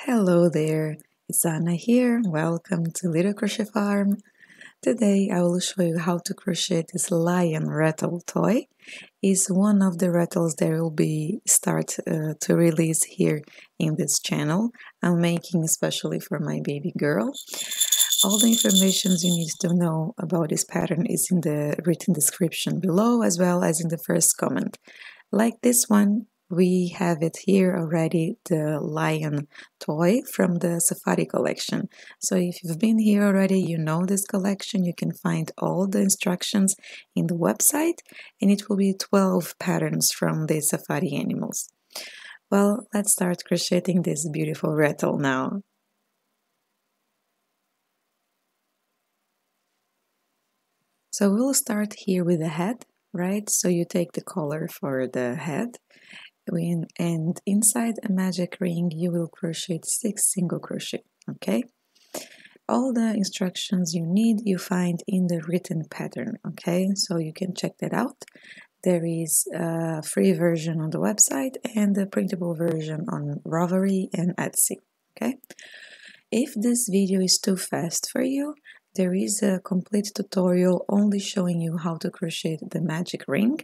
Hello there, it's Anna here. Welcome to Little Crochet Farm. Today I will show you how to crochet this lion rattle toy. It's one of the rattles that will be start to release here in this channel. I'm making especially for my baby girl. All the information you need to know about this pattern is in the written description below, as well as in the first comment. Like this one, we have it here already, the lion toy from the Safari collection. So if you've been here already, you know this collection. You can find all the instructions in the website, and it will be 12 patterns from the Safari animals. Well, let's start crocheting this beautiful rattle now. So we'll start here with the head, right? So you take the color for the head, and inside a magic ring you will crochet 6 single crochet. Okay, all the instructions you need you find in the written pattern. Okay, so you can check that out. There is a free version on the website and a printable version on Ravelry and Etsy. Okay, if this video is too fast for you, there is a complete tutorial only showing you how to crochet the magic ring,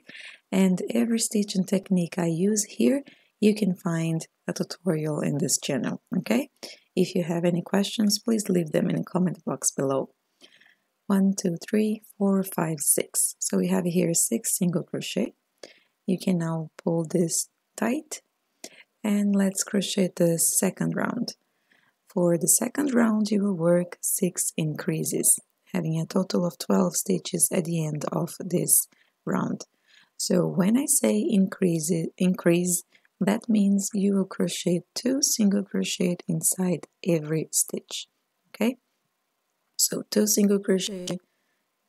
and every stitch and technique I use here you can find a tutorial in this channel. Okay, if you have any questions, please leave them in the comment box below. 1 2 3 4 5 6. So we have here 6 single crochet. You can now pull this tight, and let's crochet the second round. For the second round you will work 6 increases, having a total of 12 stitches at the end of this round. So when I say increase, that means you will crochet 2 single crochet inside every stitch. Okay, so 2 single crochet,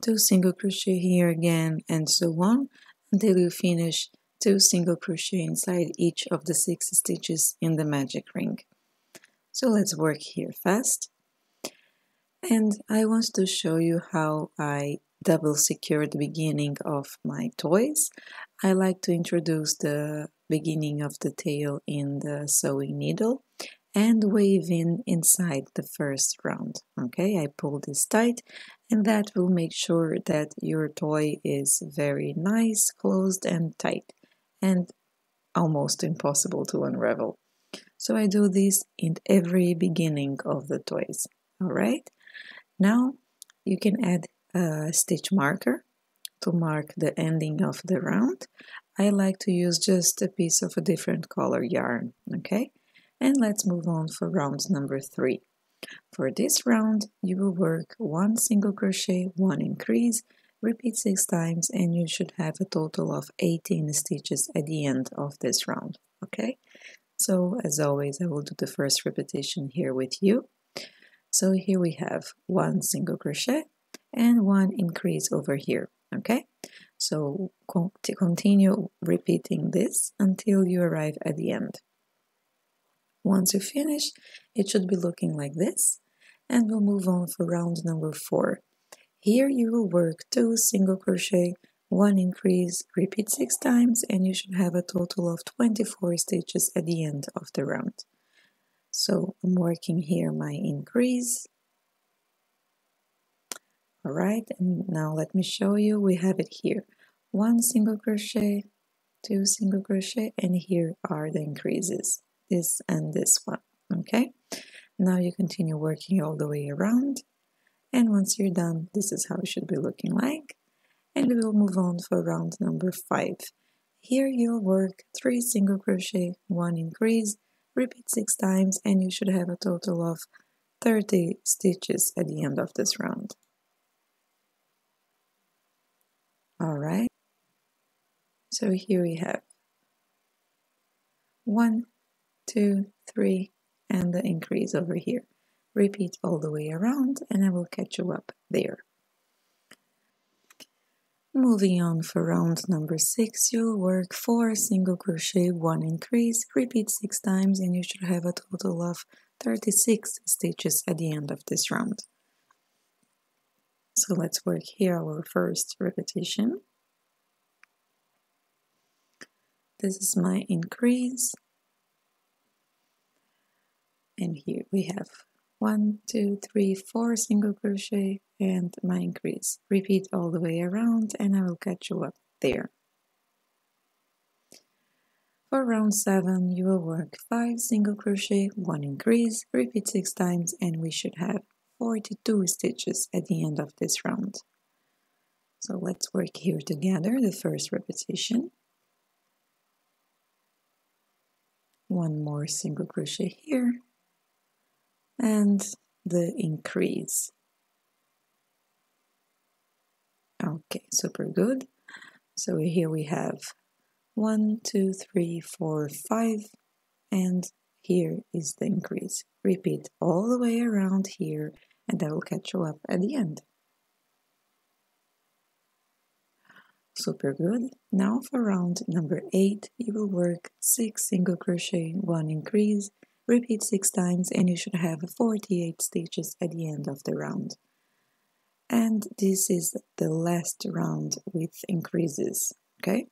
2 single crochet here again, and so on until you finish 2 single crochet inside each of the 6 stitches in the magic ring. So let's work here fast. And I want to show you how I double secure the beginning of my toys. I like to introduce the beginning of the tail in the sewing needle and weave in inside the first round. Okay, I pull this tight, and that will make sure that your toy is very nice, closed and tight, and almost impossible to unravel. So I do this in every beginning of the toys. All right, now you can add a stitch marker to mark the ending of the round. I like to use just a piece of a different color yarn. Okay, and let's move on for round number 3. For this round you will work 1 single crochet, 1 increase, repeat 6 times, and you should have a total of 18 stitches at the end of this round. Okay, so as always I will do the first repetition here with you. So here we have 1 single crochet and 1 increase over here. Okay, so continue repeating this until you arrive at the end. Once you finish, it should be looking like this, and we'll move on for round number 4. Here you will work 2 single crochet, 1 increase, repeat 6 times, and you should have a total of 24 stitches at the end of the round. So I'm working here my increase. Alright, and now let me show you. We have it here. 1 single crochet, 2 single crochet, and here are the increases. This and this one. Okay, now you continue working all the way around, and once you're done, this is how it should be looking like. And we will move on for round number 5. Here you'll work 3 single crochet, 1 increase, repeat 6 times, and you should have a total of 30 stitches at the end of this round. Alright, so here we have 1, 2, 3, and the increase over here. Repeat all the way around, and I will catch you up there. Moving on for round number 6, you'll work 4 single crochet, 1 increase, repeat 6 times, and you should have a total of 36 stitches at the end of this round. So let's work here our first repetition. This is my increase. and here we have 1, 2, 3, 4 single crochet and my increase. Repeat all the way around and I will catch you up there. For round 7 you will work 5 single crochet, 1 increase, repeat 6 times and we should have 42 stitches at the end of this round. So let's work here together the first repetition. 1 more single crochet here and the increase. Okay, super good. So here we have 1, 2, 3, 4, 5 and here is the increase. Repeat all the way around here and I will catch you up at the end. Super good. Now for round number 8 you will work 6 single crochet, 1 increase, repeat 6 times and you should have 48 stitches at the end of the round. And this is the last round with increases, okay?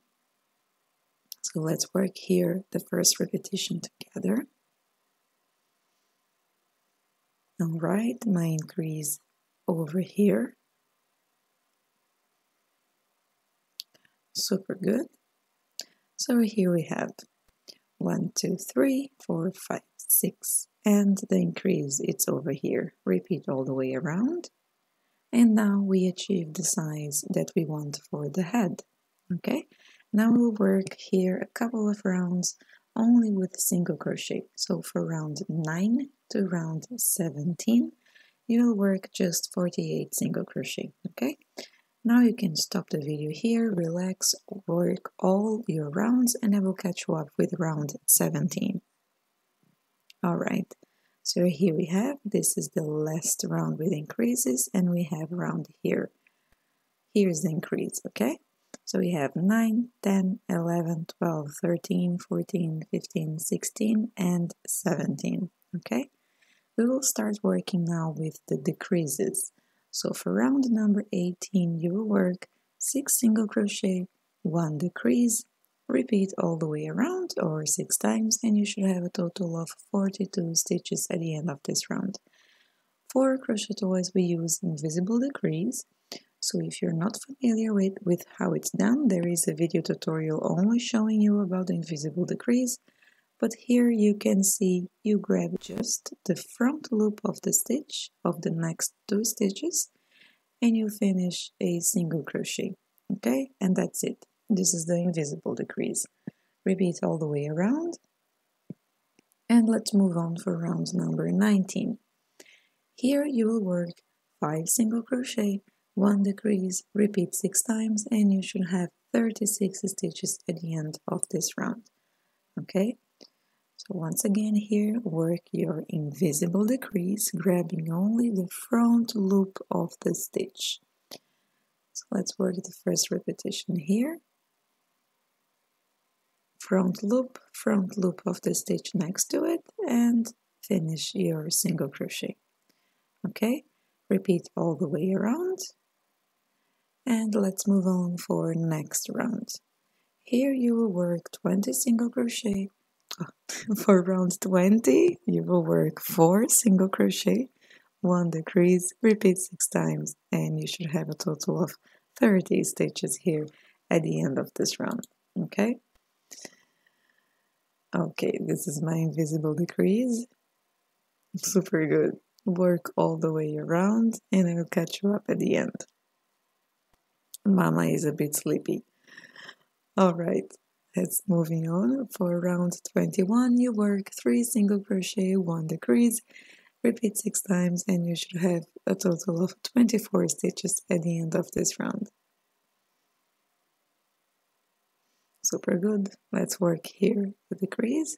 So let's work here the first repetition together. All right, my increase over here. Super good. So here we have 1, 2, 3, 4, 5, 6, and the increase it's over here. Repeat all the way around. And now we achieve the size that we want for the head. Okay, now we'll work here a couple of rounds only with single crochet. So for round 9 to round 17, you'll work just 48 single crochet. Okay, now you can stop the video here, relax, work all your rounds, and I will catch you up with round 17. All right. So here we have, this is the last round with increases and we have round here. Here's the increase, okay? So we have 9, 10, 11, 12, 13, 14, 15, 16 and 17, okay? We will start working now with the decreases. So for round number 18 you will work 6 single crochet, 1 decrease, repeat all the way around or 6 times and you should have a total of 42 stitches at the end of this round. For crochet toys we use invisible decrease, so if you're not familiar with how it's done, there is a video tutorial only showing you about the invisible decrease, but here you can see you grab just the front loop of the stitch of the next 2 stitches and you finish a single crochet, okay, and that's it. This is the invisible decrease. Repeat all the way around. And let's move on for round number 19. Here you will work 5 single crochet, 1 decrease, repeat 6 times, and you should have 36 stitches at the end of this round. Okay? So once again here, work your invisible decrease, grabbing only the front loop of the stitch. So let's work the first repetition here. Front loop of the stitch next to it, and finish your single crochet. Okay, repeat all the way around, and let's move on for next round. Here you will work 20 single crochet. For round 20 you will work 4 single crochet, 1 decrease, repeat 6 times, and you should have a total of 30 stitches here at the end of this round. Okay. Okay, this is my invisible decrease. Super good. Work all the way around and I will catch you up at the end. Mama is a bit sleepy. Alright, let's moving on. For round 21 you work 3 single crochet, 1 decrease, repeat 6 times and you should have a total of 24 stitches at the end of this round. Super good. Let's work here the decrease.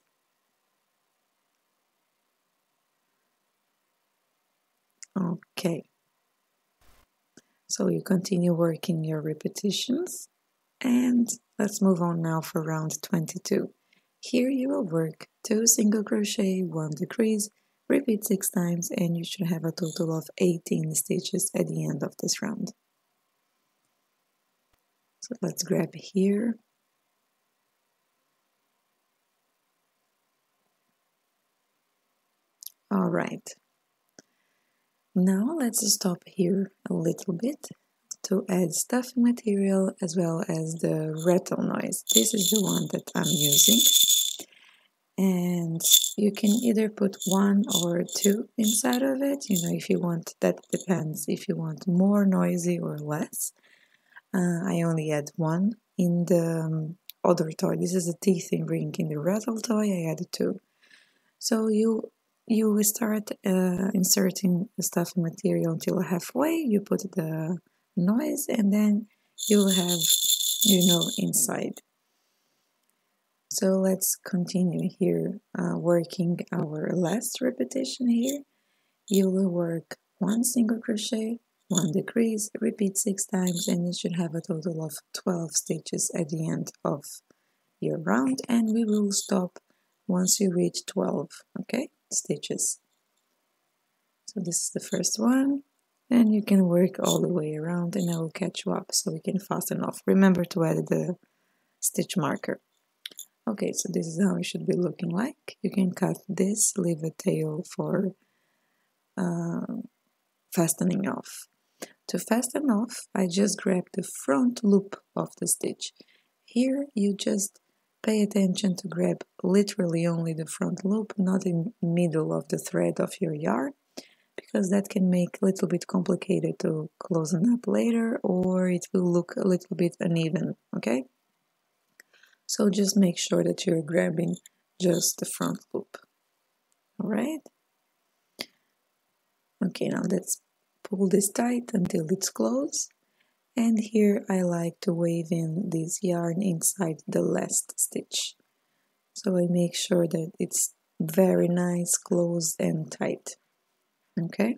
Okay. So you continue working your repetitions, and let's move on now for round 22. Here you will work 2 single crochet, 1 decrease, repeat 6 times and you should have a total of 18 stitches at the end of this round. So let's grab here. All right. Now let's stop here a little bit to add stuffing material as well as the rattle noise. This is the one that I'm using. And you can either put one or two inside of it, if you want. That depends if you want more noisy or less. I only add one in the other toy. This is a teething ring. In the rattle toy I added two. So you will start inserting the stuffing material until halfway. You put the noise and then you'll have inside. So let's continue here working our last repetition here. You will work one single crochet, one decrease, repeat 6 times, and you should have a total of 12 stitches at the end of your round, and we will stop once you reach 12, okay, stitches. So this is the first one, and you can work all the way around, and I will catch you up so we can fasten off. Remember to add the stitch marker. Okay, so this is how it should be looking like. You can cut this, leave a tail for fastening off. To fasten off, I just grab the front loop of the stitch. Here you just pay attention to grab literally only the front loop, not in the middle of the thread of your yarn, because that can make a little bit complicated to closing up later, or it will look a little bit uneven, okay? So just make sure that you're grabbing just the front loop. Alright? Okay, now let's pull this tight until it's closed. And here I like to wave in this yarn inside the last stitch. So I make sure that it's very nice, closed and tight. Okay?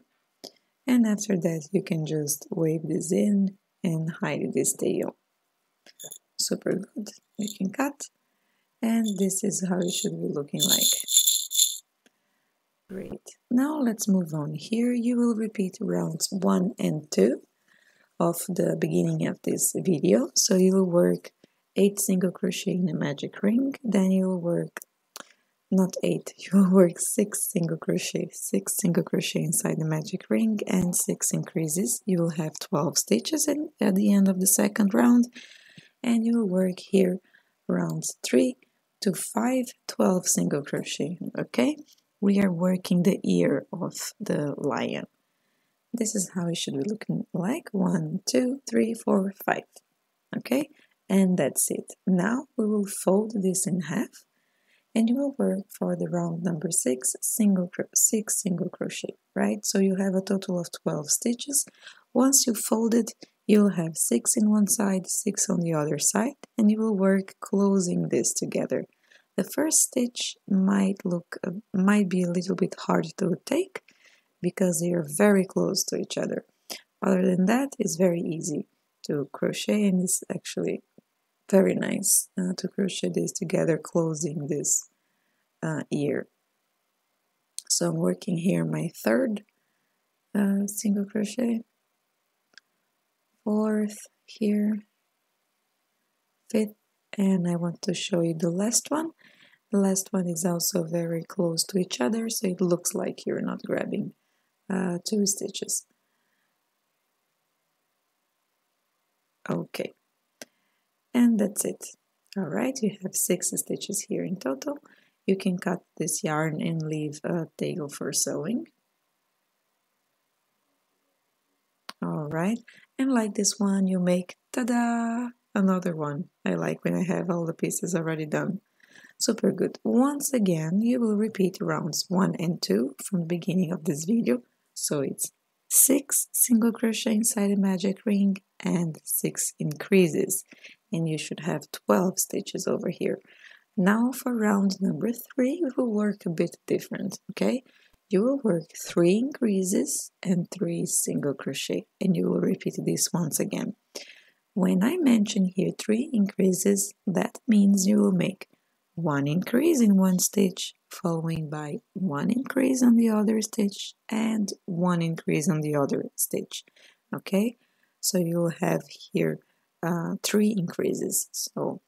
And after that you can just wave this in and hide this tail. Super good. You can cut. And this is how it should be looking like. Great. Now let's move on. Here you will repeat rounds 1 and 2 of the beginning of this video. So you will work 8 single crochet in a magic ring, then you will work not 8, you will work 6 single crochet inside the magic ring and 6 increases. You will have 12 stitches at the end of the second round, and you will work here rounds 3 to 5, 12 single crochet. Okay, we are working the ear of the lion. This is how it should be looking like. 1, 2, 3, 4, 5. Okay, and that's it. Now we will fold this in half, and you will work for the round number 6 single crochet, right? So you have a total of 12 stitches. Once you fold it, you'll have 6 in one side, 6 on the other side, and you will work closing this together. The first stitch might be a little bit hard to take because they are very close to each other. Other than that, it's very easy to crochet, and it's actually very nice to crochet this together, closing this ear. So I'm working here my third single crochet, fourth here, fifth, and I want to show you the last one. The last one is also very close to each other, so it looks like you're not grabbing 2 stitches. Okay, and that's it. Alright, you have 6 stitches here in total. You can cut this yarn and leave a tail for sewing. Alright, and like this one, you make, ta-da, another one. I like when I have all the pieces already done. Super good. Once again, you will repeat rounds 1 and 2 from the beginning of this video. So it's 6 single crochet inside a magic ring and 6 increases. And you should have 12 stitches over here. Now for round number 3, we will work a bit different, okay? You will work 3 increases and 3 single crochet, and you will repeat this once again. When I mention here 3 increases, that means you will make 1 increase in one stitch, following by 1 increase on the other stitch, and 1 increase on the other stitch, okay? So you will have here 3 increases. So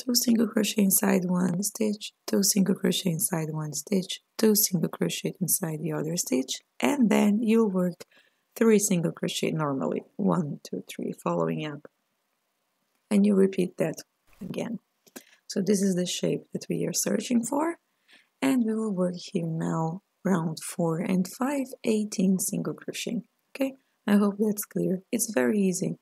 2 single crochet inside one stitch, 2 single crochet inside one stitch, 2 single crochet inside the other stitch, and then you'll work 3 single crochet normally, 1 2 3, following up, and you repeat that again. So this is the shape that we are searching for, and we will work here now round 4 and 5, 18 single crochet. Okay, I hope that's clear. It's very easy.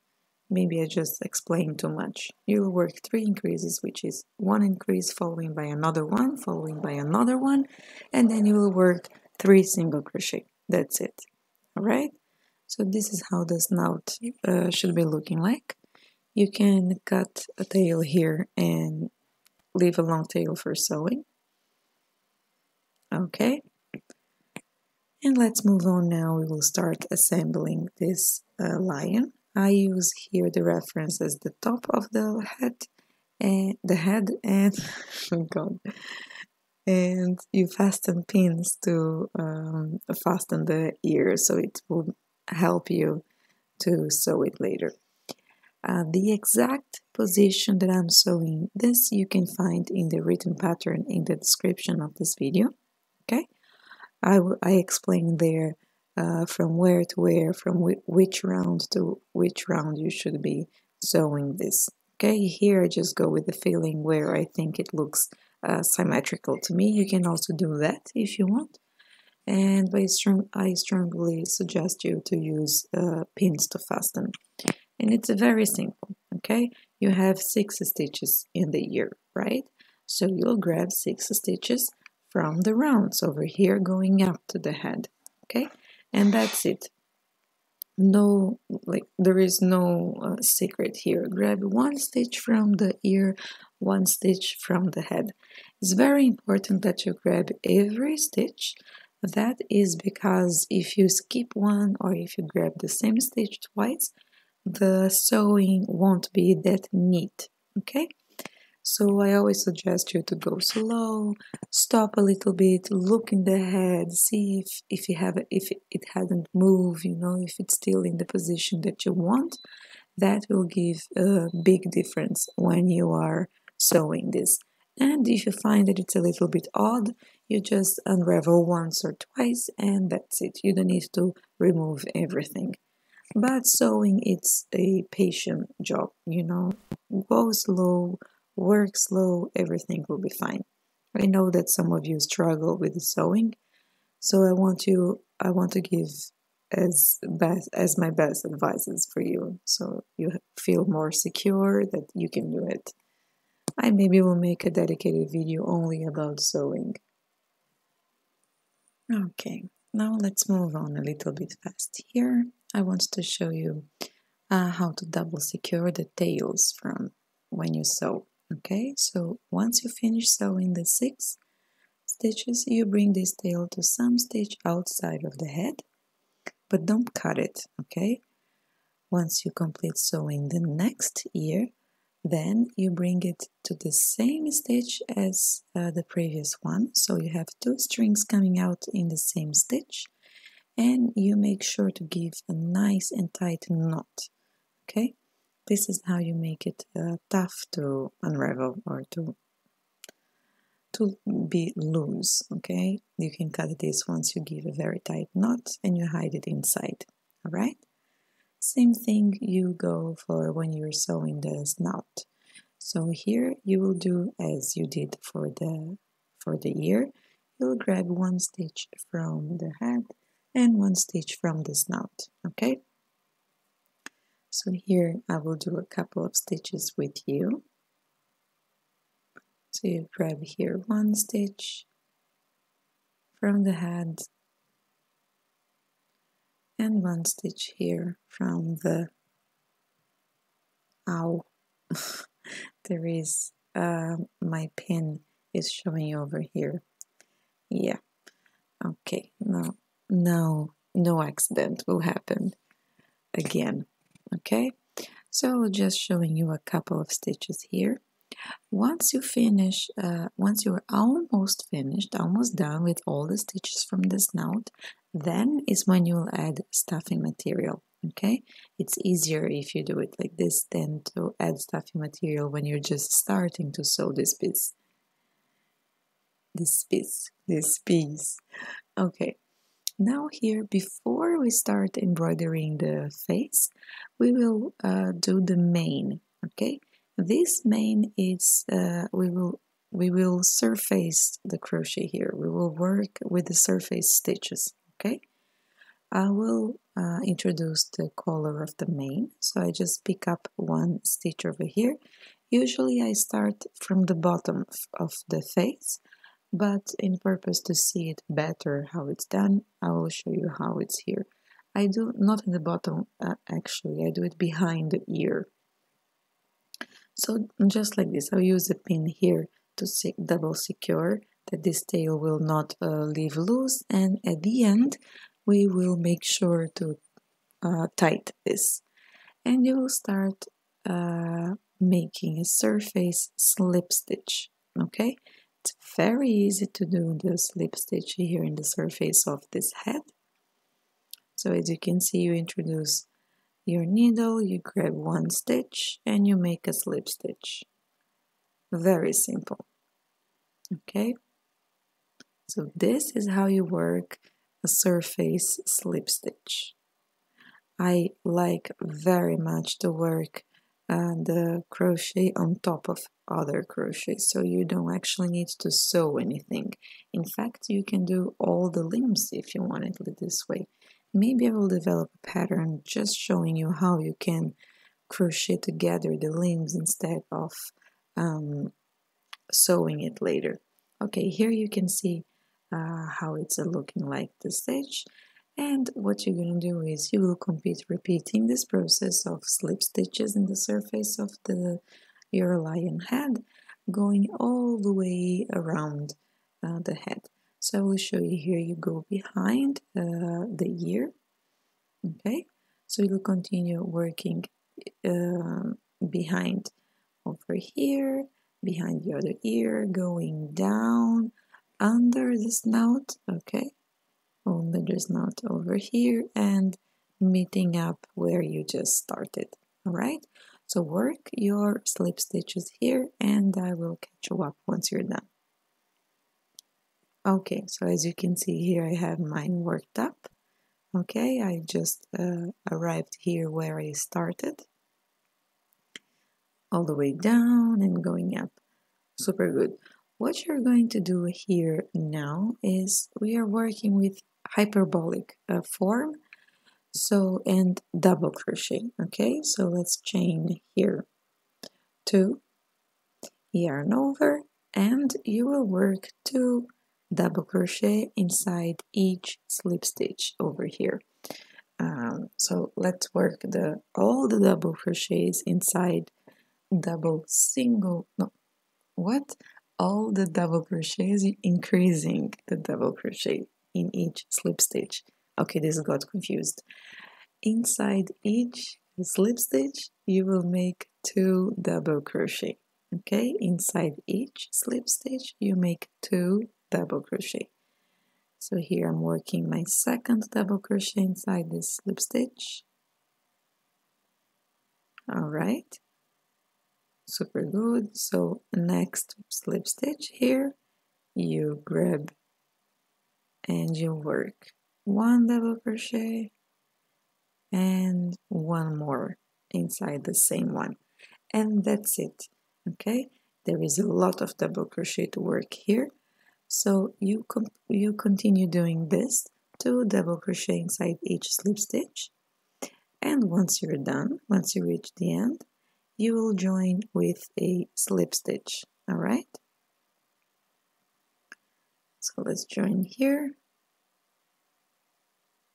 Maybe I just explained too much. You'll work 3 increases, which is 1 increase following by another one, following by another one, and then you will work 3 single crochet. That's it. All right? So this is how the snout should be looking like. You can cut a tail here and leave a long tail for sewing. Okay. And let's move on now. We will start assembling this lion. I use here the reference as the top of the head and oh God, and you fasten pins to fasten the ear, so it will help you to sew it later. The exact position that I'm sewing this you can find in the written pattern in the description of this video. Okay, I explain there from where to where, from which round to which round you should be sewing this. Okay, here I just go with the feeling where I think it looks symmetrical to me. You can also do that if you want, and I strongly suggest you to use pins to fasten. And it's very simple. Okay, you have 6 stitches in the ear, right? So you'll grab 6 stitches from the rounds over here going up to the head. Okay, and that's it. No, there is no secret here. Grab 1 stitch from the ear, 1 stitch from the head. It's very important that you grab every stitch. That is because if you skip one or if you grab the same stitch twice, the sewing won't be that neat. Okay, so I always suggest you to go slow, stop a little bit, look in the head, see if it hasn't moved, you know, if it's still in the position that you want. That will give a big difference when you are sewing this. And if you find that it's a little bit odd, you just unravel once or twice and that's it. You don't need to remove everything. But sewing, it's a patient job, you know. Go slow, work slow, everything will be fine. I know that some of you struggle with sewing, so I want to give as my best advices for you, so you feel more secure that you can do it. I maybe will make a dedicated video only about sewing. Okay, now let's move on a little bit fast here. I want to show you how to double secure the tails from when you sew. Okay, so once you finish sewing the 6 stitches, you bring this tail to some stitch outside of the head, but don't cut it. Okay, once you complete sewing the next ear, then you bring it to the same stitch as the previous one, so you have 2 strings coming out in the same stitch, and you make sure to give a nice and tight knot. Okay, this is how you make it tough to unravel or to be loose. Okay, you can cut this once you give a very tight knot and you hide it inside. All right, same thing you go for when you're sewing the snout. So here you will do as you did for the ear. You'll grab 1 stitch from the head and 1 stitch from the snout. Okay, so here I will do a couple of stitches with you. So you grab here 1 stitch from the head and 1 stitch here from the ow. There is my pin is showing over here. Yeah, okay, no accident will happen again. Okay, so just showing you a couple of stitches here. Once you finish, once you're almost finished, almost done with all the stitches from the snout, then is when you'll add stuffing material. Okay, it's easier if you do it like this than to add stuffy material when you're just starting to sew this piece. This piece. Okay, now here, before we start embroidering the face, we will do the mane. Okay, this mane is we will surface the crochet here. We will work with the surface stitches. Okay, I will introduce the color of the mane. So I just pick up one stitch over here. Usually I start from the bottom of the face, but in purpose to see it better how it's done, I will show you how it's here. I do not in the bottom, actually, I do it behind the ear. So just like this, I'll use a pin here to double secure that this tail will not leave loose, and at the end we will make sure to tight this. And you will start making a surface slip stitch, okay? It's very easy to do the slip stitch here in the surface of this head. So as you can see, you introduce your needle, you grab one stitch and you make a slip stitch. Very simple. Okay, so this is how you work a surface slip stitch. I like very much to work the crochet on top of other crochets, so you don't actually need to sew anything. In fact, you can do all the limbs if you want it this way. Maybe I will develop a pattern just showing you how you can crochet together the limbs instead of sewing it later. Okay, here you can see how it's looking like the stitch. And what you're going to do is you will complete repeating this process of slip stitches in the surface of your lion head, going all the way around the head. So I will show you here, you go behind the ear, okay? So you will continue working behind over here, behind the other ear, going down under the snout, okay? Under the snout over here and meeting up where you just started, all right? So work your slip stitches here and I will catch you up once you're done. Okay, so as you can see here, I have mine worked up. Okay, I just arrived here where I started, all the way down and going up. Super good. What you're going to do here now is we are working with hyperbolic form, so and double crochet. Okay, so let's chain here 2, yarn over, and you will work 2 double crochet inside each slip stitch over here. So let's work all the double crochets inside double single, no, what? All the double crochets, increasing the double crochet in each slip stitch. Okay, this got confused. Inside each slip stitch, you will make 2 double crochet. Okay, inside each slip stitch, you make 2 double crochet. So here I'm working my second double crochet inside this slip stitch. All right, super good. So next slip stitch here, you grab and you work 1 double crochet and 1 more inside the same one, and that's it. Okay, there is a lot of double crochet to work here, so you continue doing this 2 double crochet inside each slip stitch, and once you're done, once you reach the end, you will join with a slip stitch. All right, so let's join here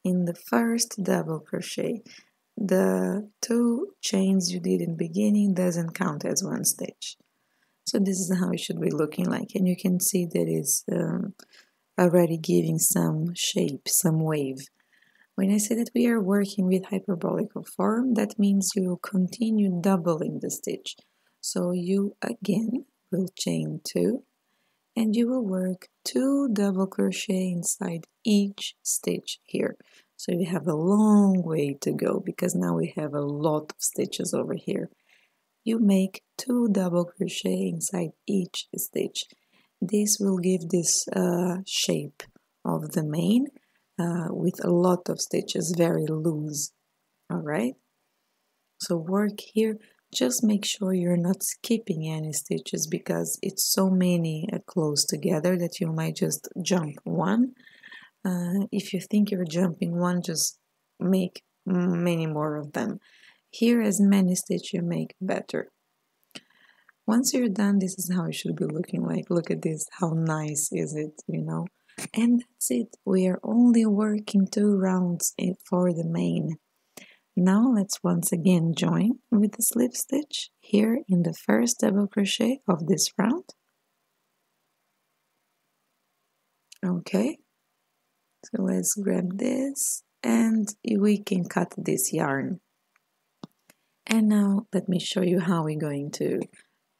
in the first double crochet. The 2 chains you did in the beginning doesn't count as 1 stitch. So this is how it should be looking like, and you can see that it's already giving some shape, some wave. When I say that we are working with hyperbolic form, that means you will continue doubling the stitch. So you again will chain 2, and you will work 2 double crochet inside each stitch here. So you have a long way to go because now we have a lot of stitches over here. You make 2 double crochet inside each stitch. This will give this shape of the mane with a lot of stitches, very loose. Alright? So work here, just make sure you're not skipping any stitches because it's so many close together that you might just jump one. If you think you're jumping one, just make many more of them. Here, as many stitches you make, better. Once you're done, this is how it should be looking like. Look at this, how nice is it, you know? And that's it, we are only working 2 rounds for the mane. Now let's once again join with the slip stitch here in the first double crochet of this round. Okay, so let's grab this and we can cut this yarn. And now let me show you how we're going to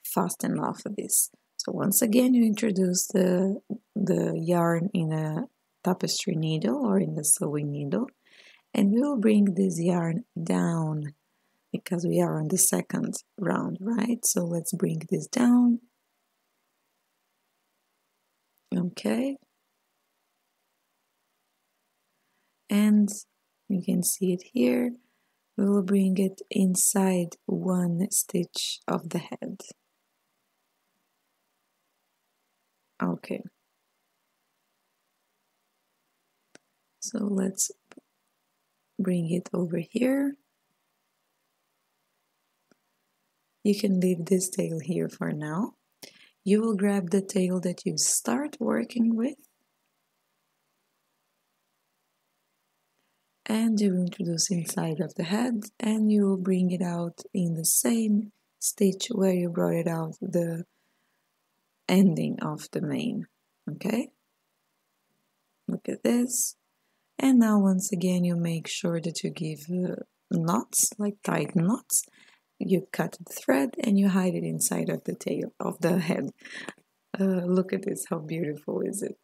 fasten off of this. So once again you introduce the yarn in a tapestry needle or in the sewing needle, and we will bring this yarn down because we are on the second round, right? So let's bring this down. Okay. And you can see it here. We will bring it inside one stitch of the head. Okay. So let's bring it over here. You can leave this tail here for now. You will grab the tail that you start working with and you will introduce inside of the head and you will bring it out in the same stitch where you brought it out, the ending of the mane. Okay, look at this. And now once again you make sure that you give knots, like tight knots. You cut the thread and you hide it inside of the tail of the head. Look at this, how beautiful is it?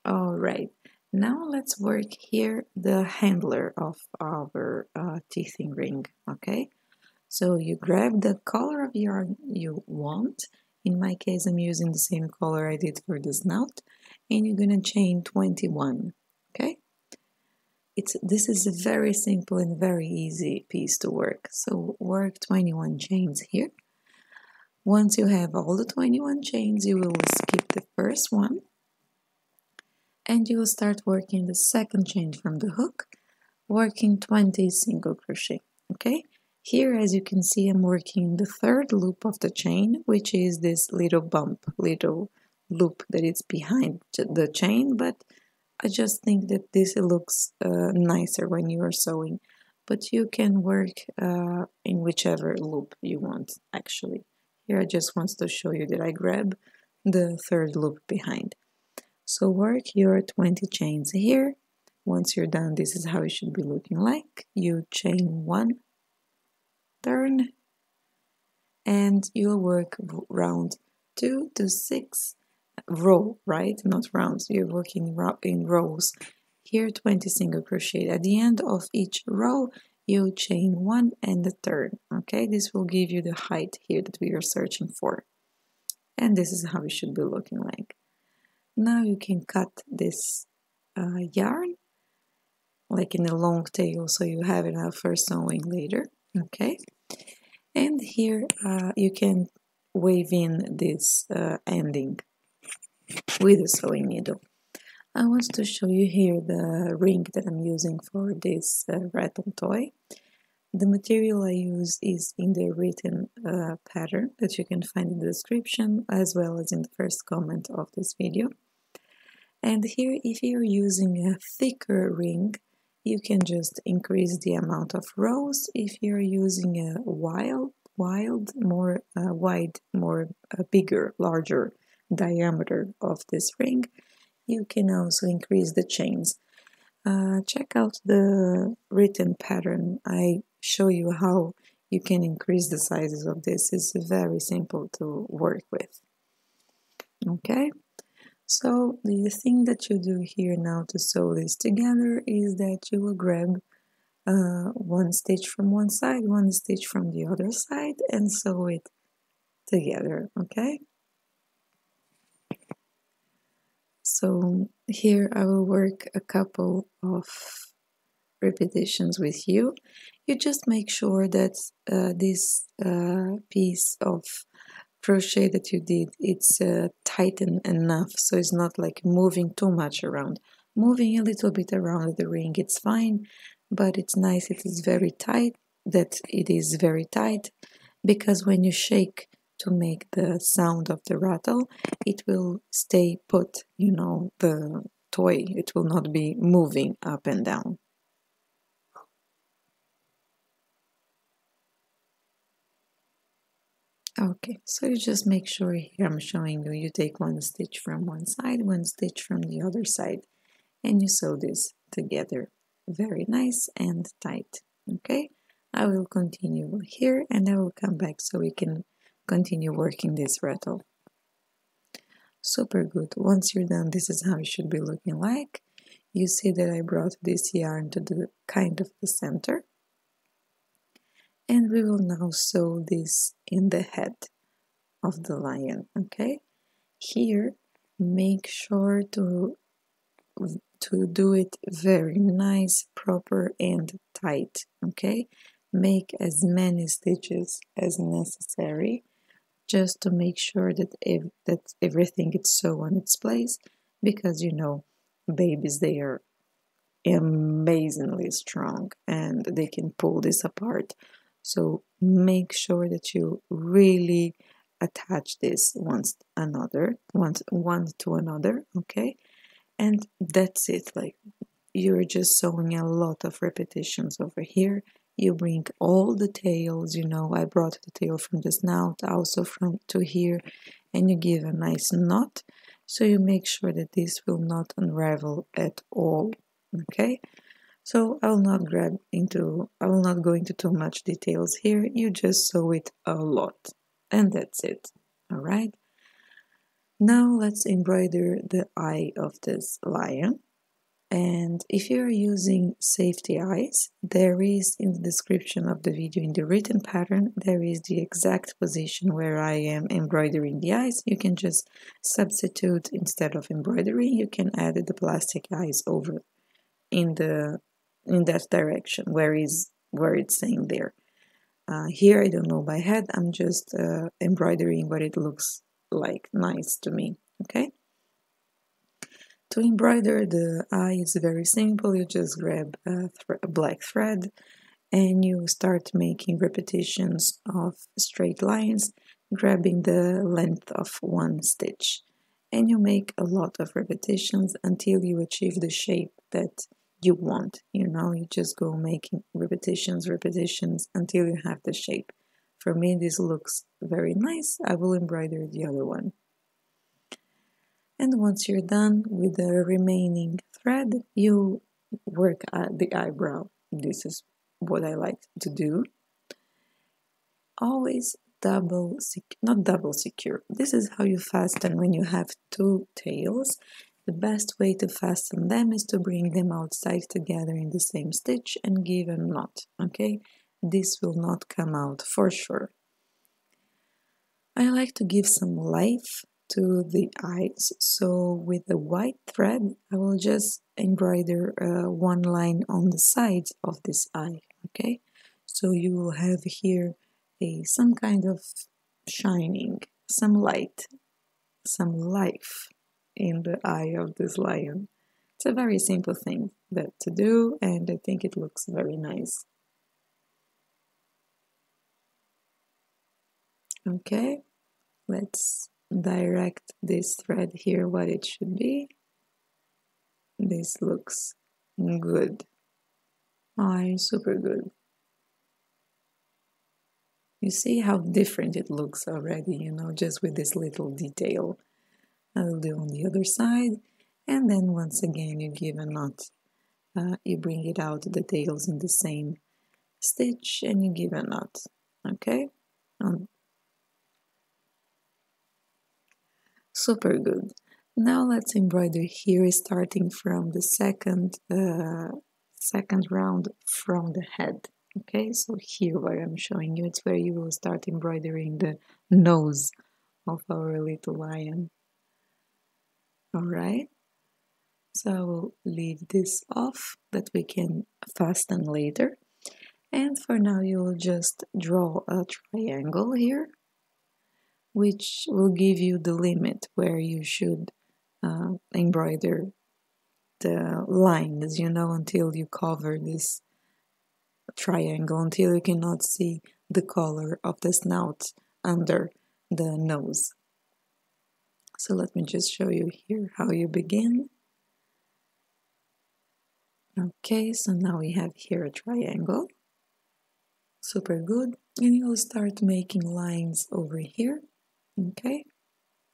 All right, now let's work here the handler of our teething ring. Okay, so you grab the color of yarn you want. In my case, I'm using the same color I did for the snout, and you're gonna chain 21. Okay, this is a very simple and very easy piece to work. So work 21 chains here. Once you have all the 21 chains, you will skip the first one and you will start working the second chain from the hook, working 20 single crochet. Okay, here as you can see I'm working the third loop of the chain, which is this little loop that is behind the chain, but I just think that this looks nicer when you are sewing, but you can work in whichever loop you want actually. Here I just want to show you that I grab the third loop behind. So work your 20 chains here. Once you're done, this is how it should be looking like. You chain 1, turn, and you'll work round 2 to 6 row, right? Not rounds, you're working in rows. Here 20 single crochet. At the end of each row, you chain 1 and the turn. Okay, this will give you the height here that we are searching for. And this is how it should be looking like. Now you can cut this yarn like in a long tail so you have enough for sewing later. Okay, and here you can weave in this ending with a sewing needle. I want to show you here the ring that I'm using for this rattle toy. The material I use is in the written pattern that you can find in the description as well as in the first comment of this video. And here, if you're using a thicker ring, you can just increase the amount of rows. If you're using a bigger, larger diameter of this ring, you can also increase the chains. Check out the written pattern. I show you how you can increase the sizes of this. It's very simple to work with. Okay, So the thing that you do here now to sew this together is that you will grab one stitch from one side, one stitch from the other side, and sew it together, okay? So here I will work a couple of repetitions with you. You just make sure that this piece of crochet that you did, it's tightened enough so it's not like moving too much around. Moving a little bit around the ring, it's fine, but it's nice it is very tight, that it is very tight, because when you shake to make the sound of the rattle, it will stay put, you know, the toy, it will not be moving up and down. Okay, so you just make sure here I'm showing you, you take one stitch from one side, one stitch from the other side, and you sew this together. Very nice and tight. Okay, I will continue here and I will come back so we can continue working this rattle. Super good. Once you're done, this is how it should be looking like. You see that I brought this yarn to the kind of the center. And we will now sew this in the head of the lion, okay? Here, make sure to do it very nice, proper and tight, okay? Make as many stitches as necessary just to make sure that everything is so on its place, because you know babies, they are amazingly strong and they can pull this apart. So make sure that you really attach this one to another, okay? And that's it. Like, you're just sewing a lot of repetitions over here. You bring all the tails, you know, I brought the tail from the snout also from to here, and you give a nice knot, so you make sure that this will not unravel at all, okay? So I will not go into too much details here, you just sew it a lot, and that's it, all right? Now let's embroider the eye of this lion. And if you're using safety eyes, there is in the description of the video, in the written pattern, there is the exact position where I am embroidering the eyes. You can just substitute, instead of embroidering, you can add the plastic eyes over in that direction where it's saying there. Here I don't know by head, I'm just embroidering what it looks like nice to me, okay? To embroider the eye is very simple. You just grab a black thread and you start making repetitions of straight lines, grabbing the length of one stitch. And you make a lot of repetitions until you achieve the shape that you want. You know, you just go making repetitions until you have the shape. For me, this looks very nice. I will embroider the other one. And once you're done with the remaining thread, you work at the eyebrow. This is what I like to do. Always not double secure. This is how you fasten when you have two tails. The best way to fasten them is to bring them outside together in the same stitch and give a knot, okay? This will not come out for sure. I like to give some life to the eyes, so with the white thread I will just embroider one line on the sides of this eye, okay? So you will have here some kind of shining, some light, some life in the eye of this lion. It's a very simple thing to do, and I think it looks very nice. Okay, let's direct this thread here what it should be. This looks good. Super good. You see how different it looks already, you know, just with this little detail. I will do on the other side, and then once again you give a knot. You bring it out the tails in the same stitch and you give a knot, okay? Super good. Now let's embroider here, starting from the second round from the head. Okay, so here where I'm showing you, it's where you will start embroidering the nose of our little lion. Alright, so I will leave this off that we can fasten later. And for now you will just draw a triangle here, which will give you the limit where you should embroider the lines, you know, until you cover this triangle, until you cannot see the color of the snout under the nose. So let me just show you here how you begin. Okay, so now we have here a triangle. Super good. And you'll start making lines over here, okay,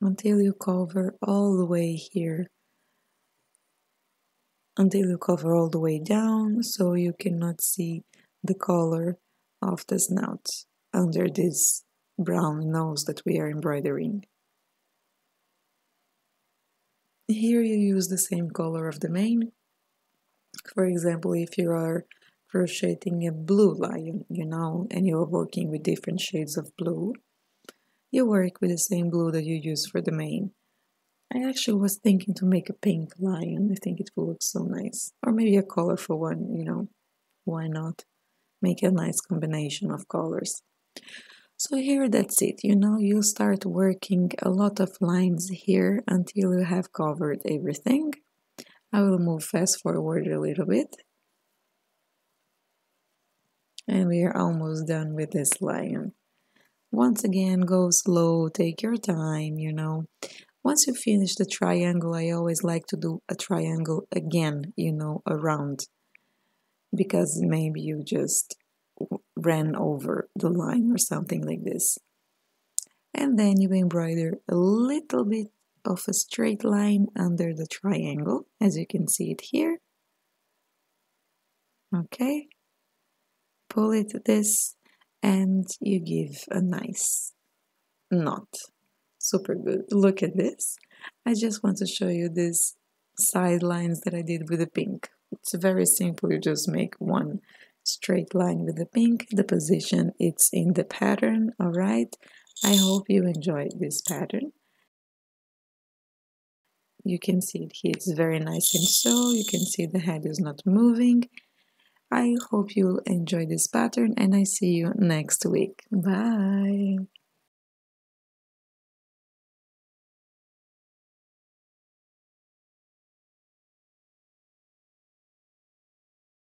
until you cover all the way here, until you cover all the way down, so you cannot see the color of the snout under this brown nose that we are embroidering. Here you use the same color of the mane. For example, if you are crocheting a blue lion, you know, and you're working with different shades of blue, you work with the same blue that you use for the mane. I actually was thinking to make a pink lion. I think it will look so nice. Or maybe a colorful one, you know. Why not? Make a nice combination of colors. So here that's it, you know, you start working a lot of lines here until you have covered everything. I will move fast forward a little bit. And we are almost done with this lion. Once again, go slow, take your time, you know. Once you finish the triangle, I always like to do a triangle again, you know, around. Because maybe you just ran over the line or something like this. And then you embroider a little bit of a straight line under the triangle, as you can see it here. Okay, pull it this, and you give a nice knot. Super good. Look at this. I just want to show you these side lines that I did with the pink. It's very simple. You just make one straight line with the pink. The position it's in the pattern. All right. I hope you enjoyed this pattern. You can see it here. It's very nice and so. You can see the head is not moving. I hope you enjoy this pattern and I see you next week. Bye.